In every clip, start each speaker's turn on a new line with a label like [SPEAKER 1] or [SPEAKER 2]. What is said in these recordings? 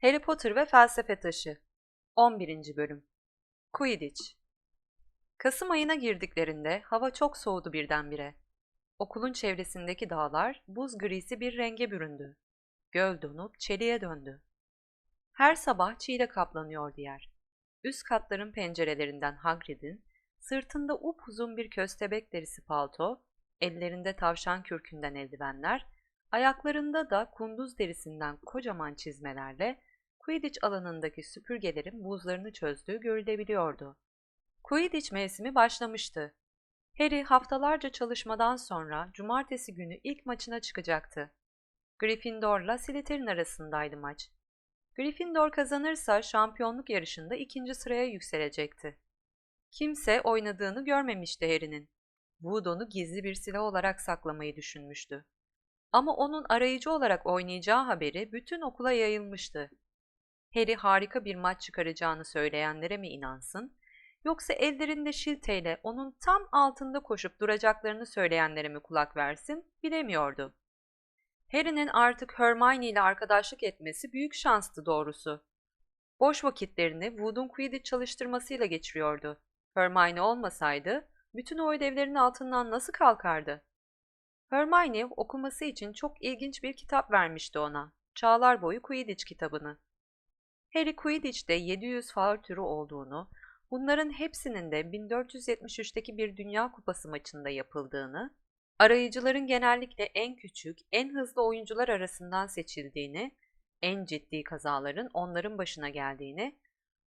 [SPEAKER 1] Harry Potter ve Felsefe Taşı 11. Bölüm Quidditch. Kasım ayına girdiklerinde hava çok soğudu birdenbire. Okulun çevresindeki dağlar buz grisi bir renge büründü. Göl donup çeliğe döndü. Her sabah çiğle kaplanıyordu yer. Üst katların pencerelerinden Hagrid'in, sırtında upuzun bir köstebek derisi palto, ellerinde tavşan kürkünden eldivenler, ayaklarında da kunduz derisinden kocaman çizmelerle Quidditch alanındaki süpürgelerin buzlarını çözdüğü görülebiliyordu. Quidditch mevsimi başlamıştı. Harry haftalarca çalışmadan sonra cumartesi günü ilk maçına çıkacaktı. Gryffindor'la Slytherin arasındaydı maç. Gryffindor kazanırsa şampiyonluk yarışında 2. sıraya yükselecekti. Kimse oynadığını görmemişti Harry'nin. Voodoo'nu gizli bir silah olarak saklamayı düşünmüştü. Ama onun arayıcı olarak oynayacağı haberi bütün okula yayılmıştı. Harry harika bir maç çıkaracağını söyleyenlere mi inansın, yoksa ellerinde şilteyle onun tam altında koşup duracaklarını söyleyenlere mi kulak versin bilemiyordu. Harry'nin artık Hermione ile arkadaşlık etmesi büyük şanstı doğrusu. Boş vakitlerini Wood'un Quidditch çalıştırmasıyla geçiriyordu. Hermione olmasaydı bütün o ödevlerin altından nasıl kalkardı? Hermione okuması için çok ilginç bir kitap vermişti ona. Çağlar Boyu Quidditch kitabını. Harry Quidditch'te 700 faul türü olduğunu, bunların hepsinin de 1473'teki bir Dünya Kupası maçında yapıldığını, arayıcıların genellikle en küçük, en hızlı oyuncular arasından seçildiğini, en ciddi kazaların onların başına geldiğini,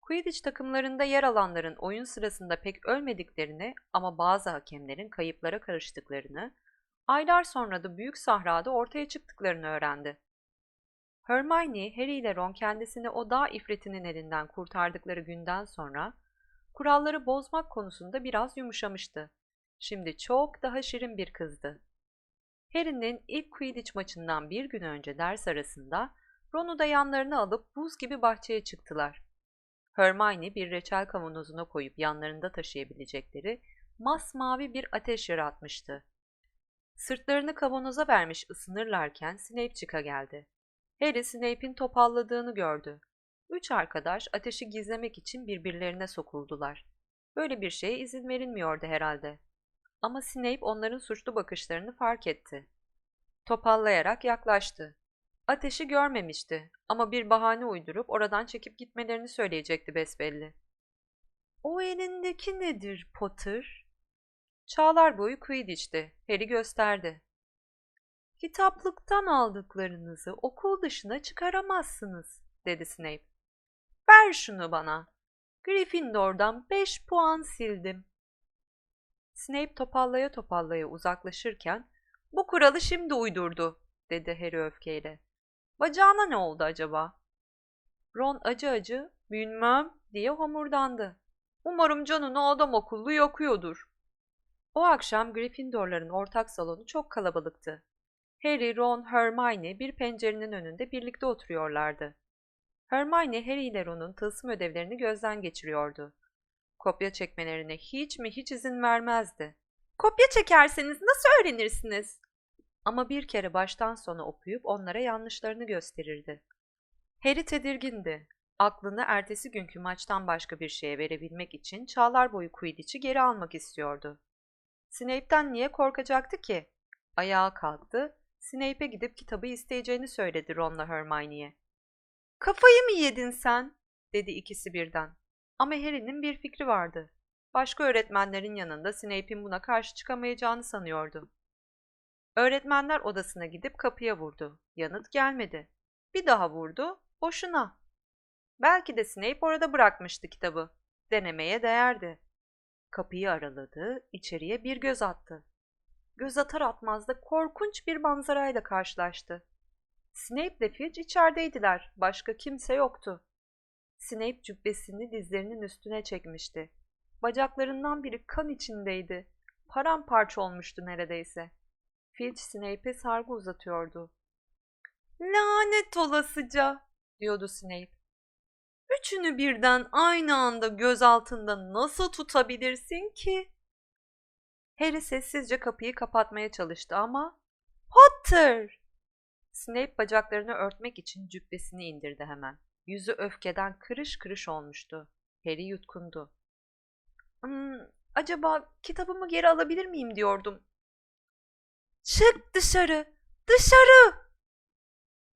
[SPEAKER 1] Quidditch takımlarında yer alanların oyun sırasında pek ölmediklerini ama bazı hakemlerin kayıplara karıştıklarını, aylar sonra da büyük sahrada ortaya çıktıklarını öğrendi. Hermione, Harry ile Ron kendisini o dağ ifritinin elinden kurtardıkları günden sonra kuralları bozmak konusunda biraz yumuşamıştı. Şimdi çok daha şirin bir kızdı. Harry'nin ilk Quidditch maçından bir gün önce ders arasında Ron'u da yanlarına alıp buz gibi bahçeye çıktılar. Hermione bir reçel kavanozuna koyup yanlarında taşıyabilecekleri masmavi bir ateş yaratmıştı. Sırtlarını kavanoza vermiş ısınırlarken Snape çıka geldi. Harry Snape'in topalladığını gördü. Üç arkadaş ateşi gizlemek için birbirlerine sokuldular. Böyle bir şeye izin verilmiyordu herhalde. Ama Snape onların suçlu bakışlarını fark etti. Topallayarak yaklaştı. Ateşi görmemişti ama bir bahane uydurup oradan çekip gitmelerini söyleyecekti besbelli. "O elindeki nedir Potter?" Çağlar Boyu Quidditch'ti. Harry gösterdi. "Kitaplıktan aldıklarınızı okul dışına çıkaramazsınız," dedi Snape. "Ver şunu bana. Gryffindor'dan 5 puan sildim." Snape topallaya topallaya uzaklaşırken, "Bu kuralı şimdi uydurdu," dedi Harry öfkeyle. "Bacağına ne oldu acaba?" Ron acı acı, "Bilmem," diye homurdandı. "Umarım canını adam akıllı yakıyordur." O akşam Gryffindorların ortak salonu çok kalabalıktı. Harry, Ron, Hermione bir pencerenin önünde birlikte oturuyorlardı. Hermione, Harry ile Ron'un tılsım ödevlerini gözden geçiriyordu. Kopya çekmelerine hiç izin vermezdi. "Kopya çekerseniz nasıl öğrenirsiniz?" Ama bir kere baştan sona okuyup onlara yanlışlarını gösterirdi. Harry tedirgindi. Aklını ertesi günkü maçtan başka bir şeye verebilmek için Çağlar Boyu Quidditch'i geri almak istiyordu. Snape'ten niye korkacaktı ki? Ayağa kalktı, Snape'e gidip kitabı isteyeceğini söyledi Ron'la Hermione'ye. "Kafayı mı yedin sen?" dedi ikisi birden. Ama Harry'nin bir fikri vardı. Başka öğretmenlerin yanında Snape'in buna karşı çıkamayacağını sanıyordu. Öğretmenler odasına gidip kapıya vurdu. Yanıt gelmedi. Bir daha vurdu, boşuna. Belki de Snape orada bırakmıştı kitabı. Denemeye değerdi. Kapıyı araladı, içeriye bir göz attı. Göz atar atmaz da korkunç bir manzarayla karşılaştı. Snape ile Filch içerideydiler, başka kimse yoktu. Snape cübbesini dizlerinin üstüne çekmişti. Bacaklarından biri kan içindeydi. Paramparça olmuştu neredeyse. Filch Snape'e sargı uzatıyordu. "Lanet olasıca," diyordu Snape. "Üçünü birden aynı anda göz altında nasıl tutabilirsin ki?" Harry sessizce kapıyı kapatmaya çalıştı ama "Potter!" Snape bacaklarını örtmek için cübbesini indirdi hemen. Yüzü öfkeden kırış kırış olmuştu. Harry yutkundu. Acaba kitabımı geri alabilir miyim diyordum. Çık dışarı! Dışarı!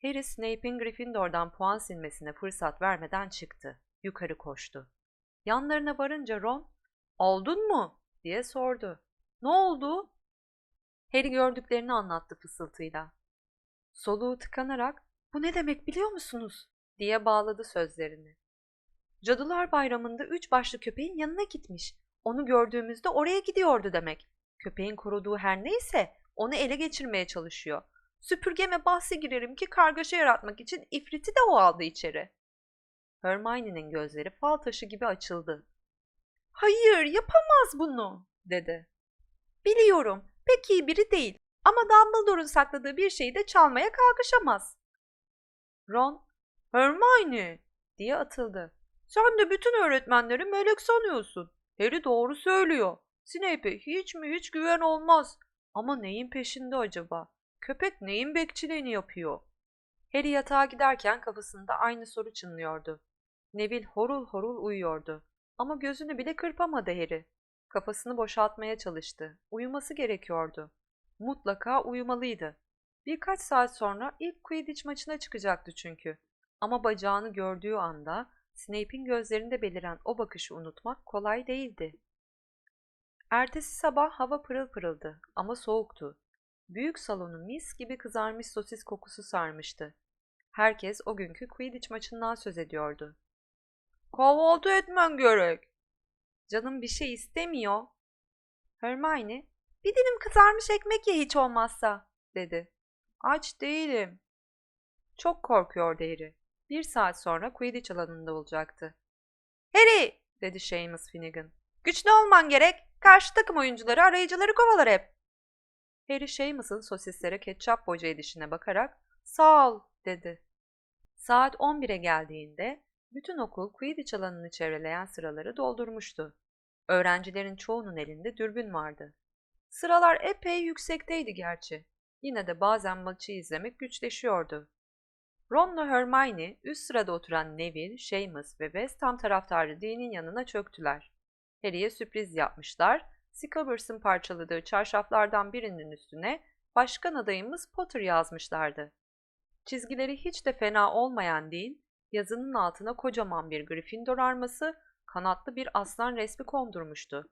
[SPEAKER 1] Harry Snape'in Gryffindor'dan puan silmesine fırsat vermeden çıktı. Yukarı koştu. Yanlarına varınca Ron, "Oldun mu?" diye sordu. "Ne oldu?" Harry gördüklerini anlattı fısıltıyla. Soluğu tıkanarak, "Bu ne demek biliyor musunuz?" diye bağladı sözlerini. Cadılar Bayramı'nda 3 başlı köpeğin yanına gitmiş. Onu gördüğümüzde oraya gidiyordu demek. Köpeğin koruduğu her neyse onu ele geçirmeye çalışıyor. Süpürgeme bahse girerim ki kargaşa yaratmak için ifriti de o aldı içeri. Hermione'nin gözleri fal taşı gibi açıldı. "Hayır, yapamaz bunu," dedi. "Biliyorum, pek iyi biri değil ama Dumbledore'un sakladığı bir şeyi de çalmaya kalkışamaz." Ron, "Hermione," diye atıldı. "Sen de bütün öğretmenleri melek sanıyorsun. Harry doğru söylüyor. Snape'e hiç mi hiç güven olmaz. Ama neyin peşinde acaba? Köpek neyin bekçiliğini yapıyor?" Harry yatağa giderken kafasında aynı soru çınlıyordu. Neville horul horul uyuyordu. Ama gözünü bile kırpamadı Harry. Kafasını boşaltmaya çalıştı. Uyuması gerekiyordu. Mutlaka uyumalıydı. Birkaç saat sonra ilk Quidditch maçına çıkacaktı çünkü. Ama bacağını gördüğü anda Snape'in gözlerinde beliren o bakışı unutmak kolay değildi. Ertesi sabah hava pırıl pırıldı ama soğuktu. Büyük salonu mis gibi kızarmış sosis kokusu sarmıştı. Herkes o günkü Quidditch maçından söz ediyordu. "Kahvaltı etmen gerek." "Canım bir şey istemiyor." Hermione, "Bir dilim kızarmış ekmek ye hiç olmazsa," dedi. "Aç değilim." Çok korkuyordu Harry. 1 saat sonra Quidditch alanında olacaktı. "Harry," dedi Seamus Finnegan. "Güçlü olman gerek. Karşı takım oyuncuları arayıcıları kovalar hep." Harry Seamus'un sosislere ketçap boca edişine bakarak "Sağ ol," dedi. Saat 11'e geldiğinde bütün okul Quidditch alanını çevreleyen sıraları doldurmuştu. Öğrencilerin çoğunun elinde dürbün vardı. Sıralar epey yüksekteydi gerçi. Yine de bazen maçı izlemek güçleşiyordu. Ron'la Hermione üst sırada oturan Neville, Seamus ve West Ham taraftarı Dean'in yanına çöktüler. Harry'e sürpriz yapmışlar, Scabbers'ın parçaladığı çarşaflardan birinin üstüne "Başkan adayımız Potter" yazmışlardı. Çizgileri hiç de fena olmayan Dean, yazının altına kocaman bir Gryffindor arması, kanatlı bir aslan resmi kondurmuştu.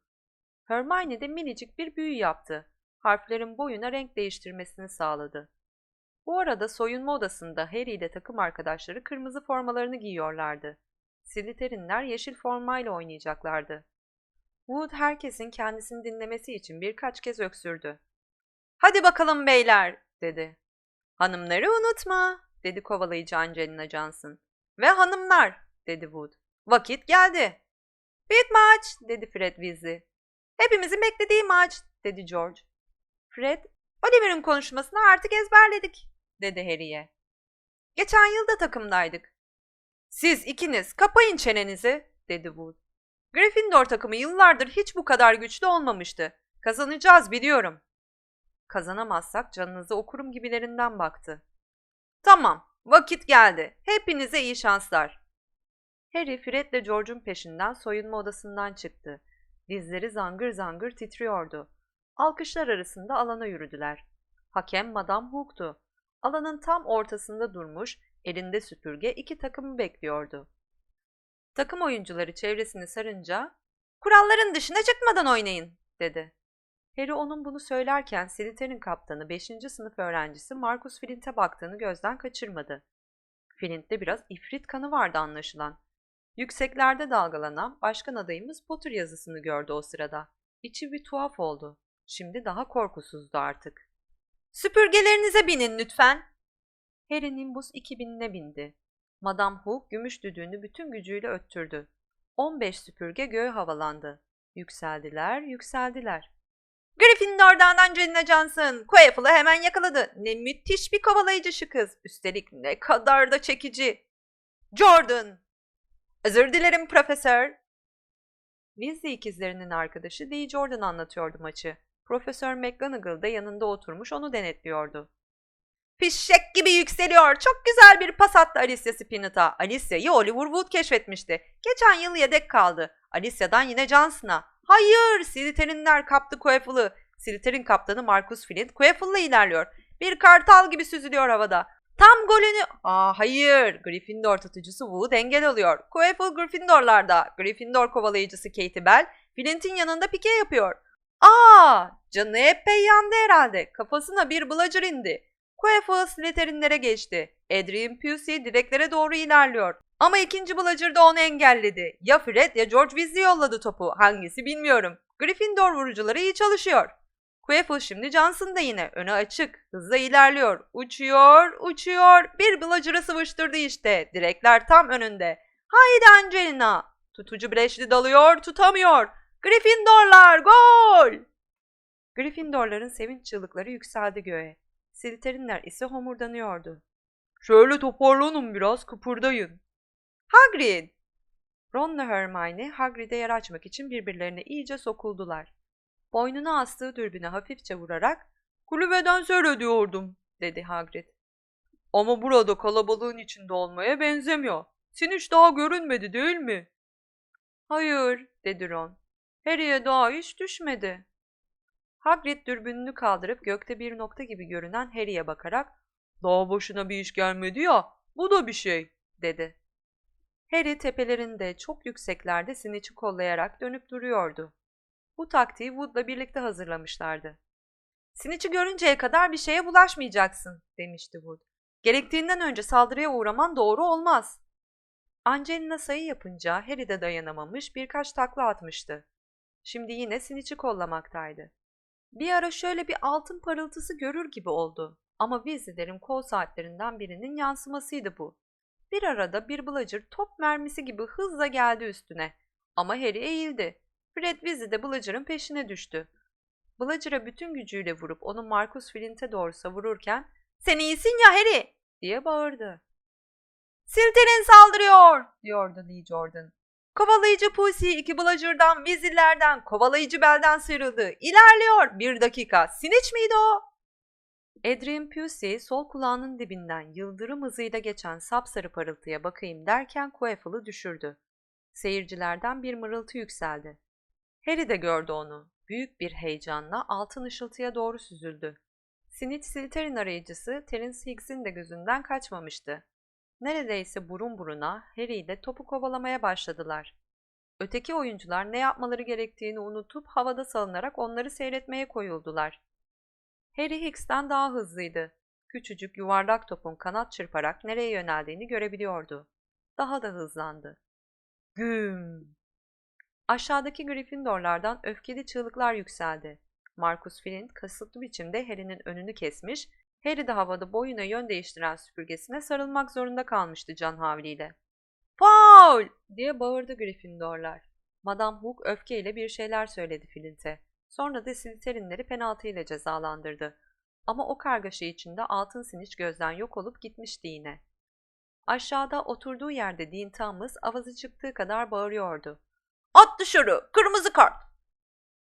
[SPEAKER 1] Hermione de minicik bir büyü yaptı. Harflerin boyuna renk değiştirmesini sağladı. Bu arada soyunma odasında Harry ile takım arkadaşları kırmızı formalarını giyiyorlardı. Slytherinler yeşil formayla oynayacaklardı. Wood herkesin kendisini dinlemesi için birkaç kez öksürdü. "Hadi bakalım beyler," dedi. "Hanımları unutma," dedi kovalayıcı Angelina Johnson. "Ve hanımlar," dedi Wood. "Vakit geldi." "Büyük maç," dedi Fred Weasley. "Hepimizin beklediği maç," dedi George. Fred, "Oliver'ın konuşmasını artık ezberledik," dedi Harry'e. "Geçen yıl da takımdaydık." "Siz ikiniz kapayın çenenizi," dedi Wood. "Gryffindor takımı yıllardır hiç bu kadar güçlü olmamıştı. Kazanacağız biliyorum." "Kazanamazsak canınızı okurum" gibilerinden baktı. "Tamam, vakit geldi. Hepinize iyi şanslar." Harry, Fred'le George'un peşinden soyunma odasından çıktı. Dizleri zangır zangır titriyordu. Alkışlar arasında alana yürüdüler. Hakem Madame Hook'tu. Alanın tam ortasında durmuş, elinde süpürge iki takımı bekliyordu. Takım oyuncuları çevresini sarınca "Kuralların dışına çıkmadan oynayın," dedi. Harry onun bunu söylerken Slytherin kaptanı 5. sınıf öğrencisi Marcus Flint'e baktığını gözden kaçırmadı. Flint'te biraz ifrit kanı vardı anlaşılan. Yükseklerde dalgalanan başkan adayımız Potter yazısını gördü o sırada. İçi bir tuhaf oldu. Şimdi daha korkusuzdu artık. "Süpürgelerinize binin lütfen." Harry Nimbus 2000'ine bindi. Madame Hook gümüş düdüğünü bütün gücüyle öttürdü. 15 süpürge göğe havalandı. Yükseldiler, yükseldiler. "Gryffindor'dan Angelina Johnson, Quaffle'ı hemen yakaladı. Ne müthiş bir kovalayıcı şu kız. Üstelik ne kadar da çekici. Jordan!" "Özür dilerim profesör." Weasley ikizlerinin arkadaşı Dee Jordan anlatıyordu maçı. Profesör McGonagall da yanında oturmuş onu denetliyordu. Fişek gibi yükseliyor. Çok güzel bir pas attı Alicia Spinnett'a. Alicia'yı Oliver Wood keşfetmişti. Geçen yıl yedek kaldı. Alicia'dan yine Johnson'a. Hayır! Slytherinler kaptı Quaffle'ı. Slytherin kaptanı Marcus Flint Quaffle'la ilerliyor. Bir kartal gibi süzülüyor havada. Tam golünü... Hayır! Gryffindor tutucusu Wood engel alıyor. Quaffle Gryffindorlarda. Gryffindor kovalayıcısı Katie Bell Flint'in yanında pike yapıyor. Canı epey yandı herhalde. Kafasına bir bludger indi. Quaffle Slytherinlere geçti. Adrian Pusey direklere doğru ilerliyor. Ama ikinci bludger da onu engelledi. Ya Fred ya George Weasley yolladı topu. Hangisi bilmiyorum. Gryffindor vurucuları iyi çalışıyor. Quaffle şimdi Johnson'da yine. Önü açık. Hızla ilerliyor. Uçuyor. Bir bludger'ı sıvıştırdı işte. Direkler tam önünde. Haydi Angelina. Tutucu Bletchley dalıyor. Tutamıyor. Gryffindorlar gol! Gryffindorların sevinç çığlıkları yükseldi göğe. Slytherinler ise homurdanıyordu. Şöyle toparlanın biraz, kıpırdayın. Hagrid! Ron'la Hermione Hagrid'e yer açmak için birbirlerine iyice sokuldular. Boynuna astığı dürbüne hafifçe vurarak "Kulübeden seyrediyordum," dedi Hagrid. "Ama burada kalabalığın içinde olmaya benzemiyor. Snitch daha görünmedi değil mi?" "Hayır," dedi Ron. "Harry'e daha hiç düşmedi." Hagrid dürbününü kaldırıp gökte bir nokta gibi görünen Harry'e bakarak "Daha başına bir iş gelmedi ya, bu da bir şey," dedi. Harry tepelerinde çok yükseklerde Snitch'i kollayarak dönüp duruyordu. Bu taktiği Wood'la birlikte hazırlamışlardı. "Snitch'i görünceye kadar bir şeye bulaşmayacaksın," demişti Wood. "Gerektiğinden önce saldırıya uğraman doğru olmaz." Angelina sayı yapınca Harry de dayanamamış birkaç takla atmıştı. Şimdi yine Snitch'i kollamaktaydı. Bir ara şöyle bir altın parıltısı görür gibi oldu. Ama Weasley'lerin kol saatlerinden birinin yansımasıydı bu. Bir arada bir bludger top mermisi gibi hızla geldi üstüne. Ama Harry eğildi. Fred Weasley de bludger'ın peşine düştü. Bludger'a bütün gücüyle vurup onu Marcus Flint'e doğru savururken "Sen iyisin ya Harry!" diye bağırdı. "Slytherin saldırıyor!" diyordu Lee Jordan. Kovalayıcı Pusey iki bludger'dan, Weasley'lerden, kovalayıcı Bel'den sıyrıldı. İlerliyor. 1 dakika. Snitch miydi o? Adrian Pusey sol kulağının dibinden yıldırım hızıyla geçen sapsarı parıltıya bakayım derken Quaffle'ı düşürdü. Seyircilerden bir mırıltı yükseldi. Harry de gördü onu. Büyük bir heyecanla altın ışıltıya doğru süzüldü. Snitch Slytherin arayıcısı Terence Higgs'in de gözünden kaçmamıştı. Neredeyse burun buruna Harry ile topu kovalamaya başladılar. Öteki oyuncular ne yapmaları gerektiğini unutup havada salınarak onları seyretmeye koyuldular. Harry Higgs'ten daha hızlıydı. Küçücük yuvarlak topun kanat çırparak nereye yöneldiğini görebiliyordu. Daha da hızlandı. Güm! Aşağıdaki Gryffindorlardan öfkeli çığlıklar yükseldi. Marcus Flint kasıtlı biçimde Harry'nin önünü kesmiş, Harry de havada boyuna yön değiştiren süpürgesine sarılmak zorunda kalmıştı can havliyle. "Faul!" diye bağırdı Gryffindorlar. Madame Hook öfkeyle bir şeyler söyledi Flint'e. Sonra da Slytherinleri penaltı ile cezalandırdı. Ama o kargaşa içinde altın Snitch gözden yok olup gitmişti yine. Aşağıda oturduğu yerde Dean Thomas avazı çıktığı kadar bağırıyordu. "At dışarı! Kırmızı kart!"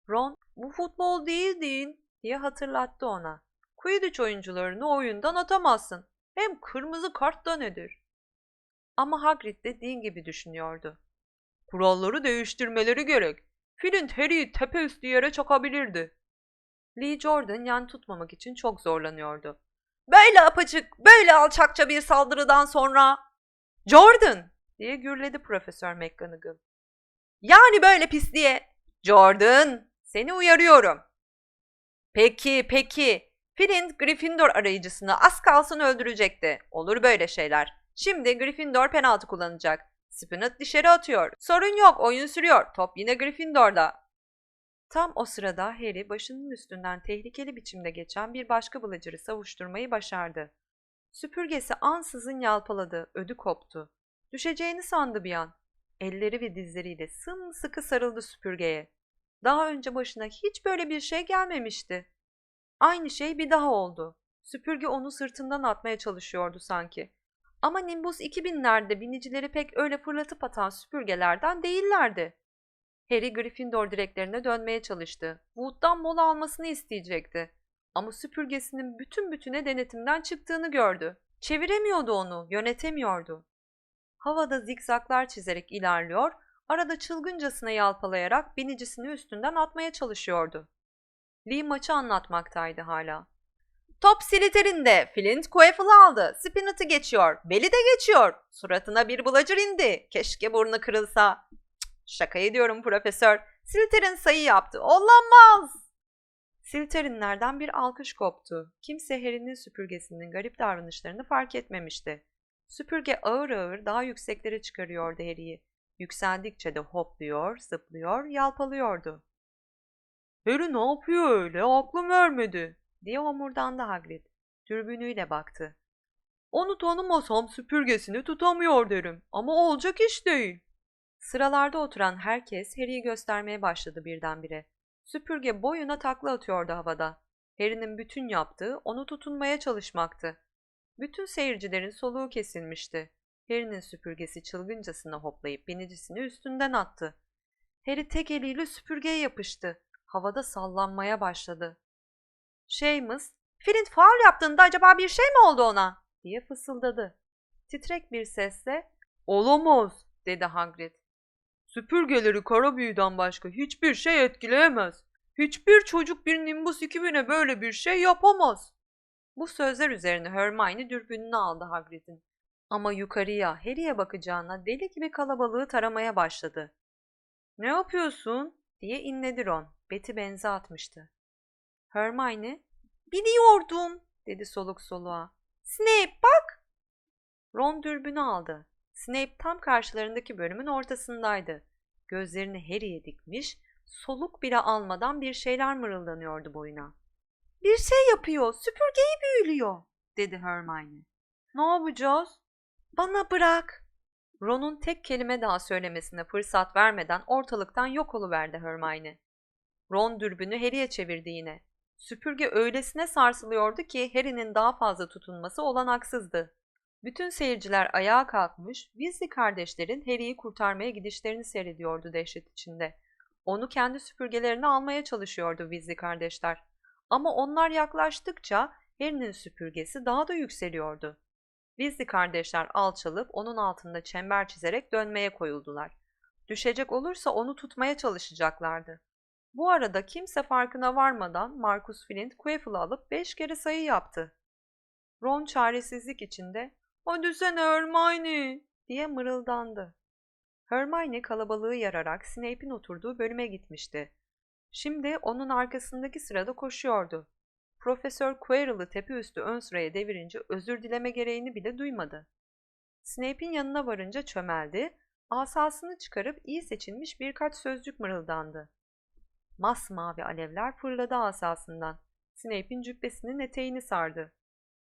[SPEAKER 1] Ron, "Bu futbol değil Dean," diye hatırlattı ona. "Quidditch oyuncularını oyundan atamazsın. Hem kırmızı kart da nedir?" Ama Hagrid de Dean gibi düşünüyordu. "Kuralları değiştirmeleri gerek. Flint Harry'i tepe üstü yere çakabilirdi." Lee Jordan yan tutmamak için çok zorlanıyordu. "Böyle apaçık, böyle alçakça bir saldırıdan sonra..." "Jordan!" diye gürledi Profesör McGonagall. "Yani böyle pisliğe..." "Jordan, seni uyarıyorum." Peki. Flint Gryffindor arayıcısını az kalsın öldürecekti. Olur böyle şeyler. Şimdi Gryffindor penaltı kullanacak. Spinnet dışarı atıyor. Sorun yok, oyun sürüyor. Top yine Gryffindor'da. Tam o sırada Harry başının üstünden tehlikeli biçimde geçen bir başka bludger'ı savuşturmayı başardı. Süpürgesi ansızın yalpaladı, ödü koptu. Düşeceğini sandı bir an. Elleri ve dizleriyle sımsıkı sarıldı süpürgeye. Daha önce başına hiç böyle bir şey gelmemişti. Aynı şey bir daha oldu. Süpürge onu sırtından atmaya çalışıyordu sanki. Ama Nimbus 2000'lerde binicileri pek öyle fırlatıp atan süpürgelerden değillerdi. Harry Gryffindor direklerine dönmeye çalıştı. Wood'dan mola almasını isteyecekti. Ama süpürgesinin bütüne denetimden çıktığını gördü. Çeviremiyordu onu, yönetemiyordu. Havada zikzaklar çizerek ilerliyor, arada çılgıncasına yalpalayarak binicisini üstünden atmaya çalışıyordu. Lee maçı anlatmaktaydı hala. Top Slytherin'de, Flint Quaffle'ı aldı, Spinet'i geçiyor, Bell'i de geçiyor, suratına bir bulacır indi, keşke burnu kırılsa. Şaka ediyorum profesör, Slytherin sayı yaptı, olamaz! Slytherinlerden bir alkış koptu. Kimse Harry'nin süpürgesinin garip davranışlarını fark etmemişti. Süpürge ağır ağır daha yükseklere çıkarıyordu Harry'i. Yükseldikçe de hopluyor, zıplıyor, yalpalıyordu. "Harry ne yapıyor öyle? Aklım vermedi," diye homurdandı Hagrid. Dürbünüyle baktı. "Onu tanımasam süpürgesini tutamıyor derim ama olacak iş değil." Sıralarda oturan herkes Harry'i göstermeye başladı birdenbire. Süpürge boyuna takla atıyordu havada. Harry'nin bütün yaptığı onu tutunmaya çalışmaktı. Bütün seyircilerin soluğu kesilmişti. Harry'nin süpürgesi çılgıncasına hoplayıp binicisini üstünden attı. Harry tek eliyle süpürgeye yapıştı. Havada sallanmaya başladı. Seamus, "Flint faul yaptığında acaba bir şey mi oldu ona?" diye fısıldadı. Titrek bir sesle, "Olamaz," dedi Hagrid. "Süpürgeleri kara büyüden başka hiçbir şey etkileyemez. Hiçbir çocuk bir Nimbus 2000'e böyle bir şey yapamaz." Bu sözler üzerine Hermione dürbününü aldı Hagrid'in. Ama yukarıya, Harry'e bakacağına deli gibi kalabalığı taramaya başladı. "Ne yapıyorsun?" diye inledi Ron. Beti benze atmıştı. Hermione, "Biliyordum," dedi soluk soluğa. "Snape bak!" Ron dürbünü aldı. Snape tam karşılarındaki bölümün ortasındaydı. Gözlerini Harry'e dikmiş, soluk bile almadan bir şeyler mırıldanıyordu boyuna. "Bir şey yapıyor, süpürgeyi büyülüyor," dedi Hermione. "Ne yapacağız?" "Bana bırak." Ron'un tek kelime daha söylemesine fırsat vermeden ortalıktan yok oluverdi Hermione. Ron dürbünü Harry'e çevirdi yine. Süpürge öylesine sarsılıyordu ki Harry'nin daha fazla tutunması olanaksızdı. Bütün seyirciler ayağa kalkmış, Weasley kardeşlerin Harry'yi kurtarmaya gidişlerini seyrediyordu dehşet içinde. Onu kendi süpürgelerine almaya çalışıyordu Weasley kardeşler. Ama onlar yaklaştıkça Harry'nin süpürgesi daha da yükseliyordu. Weasley kardeşler alçalıp onun altında çember çizerek dönmeye koyuldular. Düşecek olursa onu tutmaya çalışacaklardı. Bu arada kimse farkına varmadan Marcus Flint Quaffle'ı alıp 5 kere sayı yaptı. Ron çaresizlik içinde "Hadi sen Hermione," diye mırıldandı. Hermione kalabalığı yararak Snape'in oturduğu bölüme gitmişti. Şimdi onun arkasındaki sırada koşuyordu. Profesör Quirrell'ı tepeüstü ön sıraya devirince özür dileme gereğini bile duymadı. Snape'in yanına varınca çömeldi, asasını çıkarıp iyi seçilmiş birkaç sözcük mırıldandı. Masmavi alevler fırladı asasından. Snape'in cübbesinin eteğini sardı.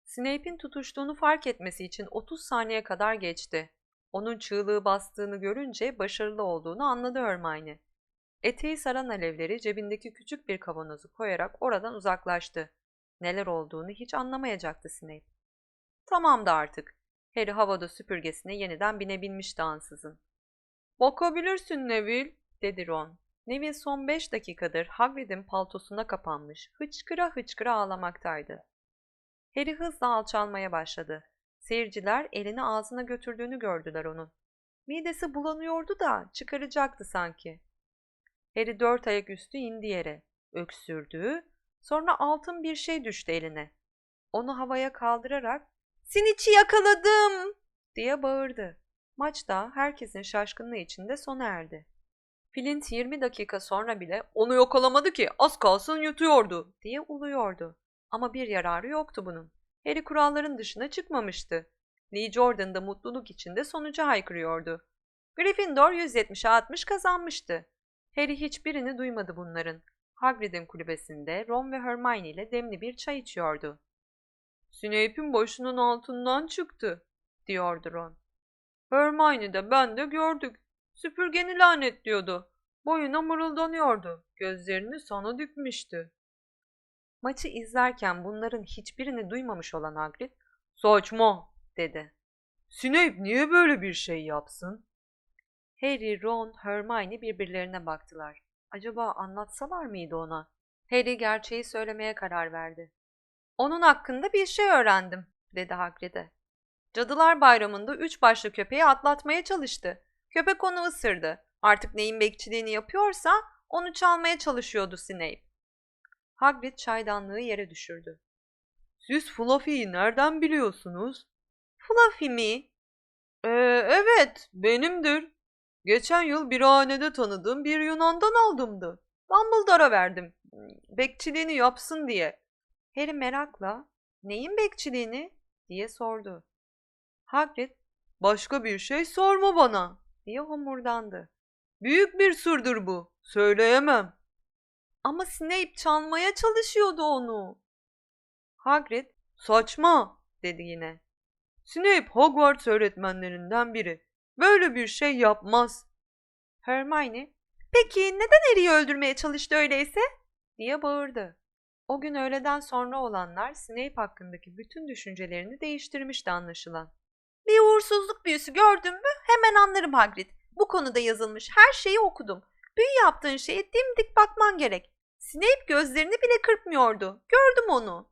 [SPEAKER 1] Snape'in tutuştuğunu fark etmesi için 30 saniye kadar geçti. Onun çığlığı bastığını görünce başarılı olduğunu anladı Hermione. Eteği saran alevleri cebindeki küçük bir kavanozu koyarak oradan uzaklaştı. Neler olduğunu hiç anlamayacaktı Snape. Tamamdı artık. Harry havada süpürgesine yeniden binebilmişti ansızın. "Bakabilirsin Neville," dedi Ron. Neville son 5 dakikadır Hagrid'in paltosuna kapanmış, hıçkıra hıçkıra ağlamaktaydı. Harry hızla alçalmaya başladı. Seyirciler elini ağzına götürdüğünü gördüler onun. Midesi bulanıyordu da çıkaracaktı sanki. Harry 4 ayak üstü indi yere. Öksürdü. Sonra altın bir şey düştü eline. Onu havaya kaldırarak "Snitch'i yakaladım!" diye bağırdı. Maç da herkesin şaşkınlığı içinde sona erdi. Flint 20 dakika sonra bile "Onu yakalamadı ki, az kalsın yutuyordu," diye uluyordu. Ama bir yararı yoktu bunun. Harry kuralların dışına çıkmamıştı. Lee Jordan da mutluluk içinde sonuca haykırıyordu. Gryffindor 170'e 60 kazanmıştı. Harry hiçbirini duymadı bunların. Hagrid'in kulübesinde Ron ve Hermione ile demli bir çay içiyordu. "Snape'in başının altından çıktı," diyordu Ron. "Hermione de ben de gördük. Süpürgeni lanetliyordu. Boyuna mırıldanıyordu. Gözlerini sana dikmişti." Maçı izlerken bunların hiçbirini duymamış olan Hagrid, "Saçma," dedi. "Snape niye böyle bir şey yapsın?" Harry, Ron, Hermione birbirlerine baktılar. Acaba anlatsalar mıydı ona? Harry gerçeği söylemeye karar verdi. Onun hakkında bir şey öğrendim, dedi Hagrid'e. Cadılar Bayramı'nda 3 başlı köpeği atlatmaya çalıştı. Köpek onu ısırdı. Artık neyin bekçiliğini yapıyorsa onu çalmaya çalışıyordu Snape. Hagrid çaydanlığı yere düşürdü. Siz Fluffy'yi nereden biliyorsunuz? Fluffy mi? Evet, benimdir. Geçen yıl birhanede tanıdığım bir Yunan'dan aldımdı. Dumbledore'a verdim. Bekçiliğini yapsın diye. Harry merakla, neyin bekçiliğini? Diye sordu. Hagrid, başka bir şey sorma bana, diye homurdandı. Büyük bir sırdır bu, söyleyemem. Ama Snape çalmaya çalışıyordu onu. Hagrid, saçma, dedi yine. Snape Hogwarts öğretmenlerinden biri. Böyle bir şey yapmaz. Hermione, peki neden Harry'i öldürmeye çalıştı öyleyse? Diye bağırdı. O gün öğleden sonra olanlar Snape hakkındaki bütün düşüncelerini değiştirmişti anlaşılan. Bir uğursuzluk büyüsü gördüm mü hemen anlarım Hagrid. Bu konuda yazılmış her şeyi okudum. Büyü yaptığın şeye dimdik bakman gerek. Snape gözlerini bile kırpmıyordu. Gördüm onu.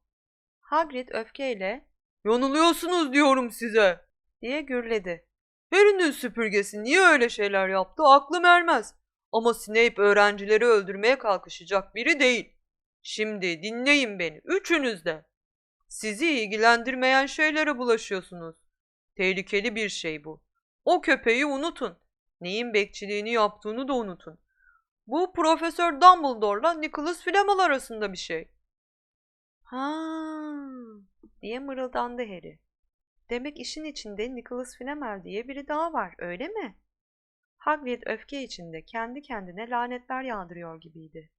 [SPEAKER 1] Hagrid öfkeyle "Yanılıyorsunuz diyorum size!" diye gürledi. Harry'nin süpürgesi niye öyle şeyler yaptı aklım ermez. Ama Snape öğrencileri öldürmeye kalkışacak biri değil. Şimdi dinleyin beni, üçünüz de. Sizi ilgilendirmeyen şeylere bulaşıyorsunuz. Tehlikeli bir şey bu. O köpeği unutun. Neyin bekçiliğini yaptığını da unutun. Bu Profesör Dumbledore'la Nicholas Flamel arasında bir şey. Ha, diye mırıldandı Harry. Demek işin içinde Nicholas Flamel diye biri daha var, öyle mi? Hagrid öfke içinde kendi kendine lanetler yağdırıyor gibiydi.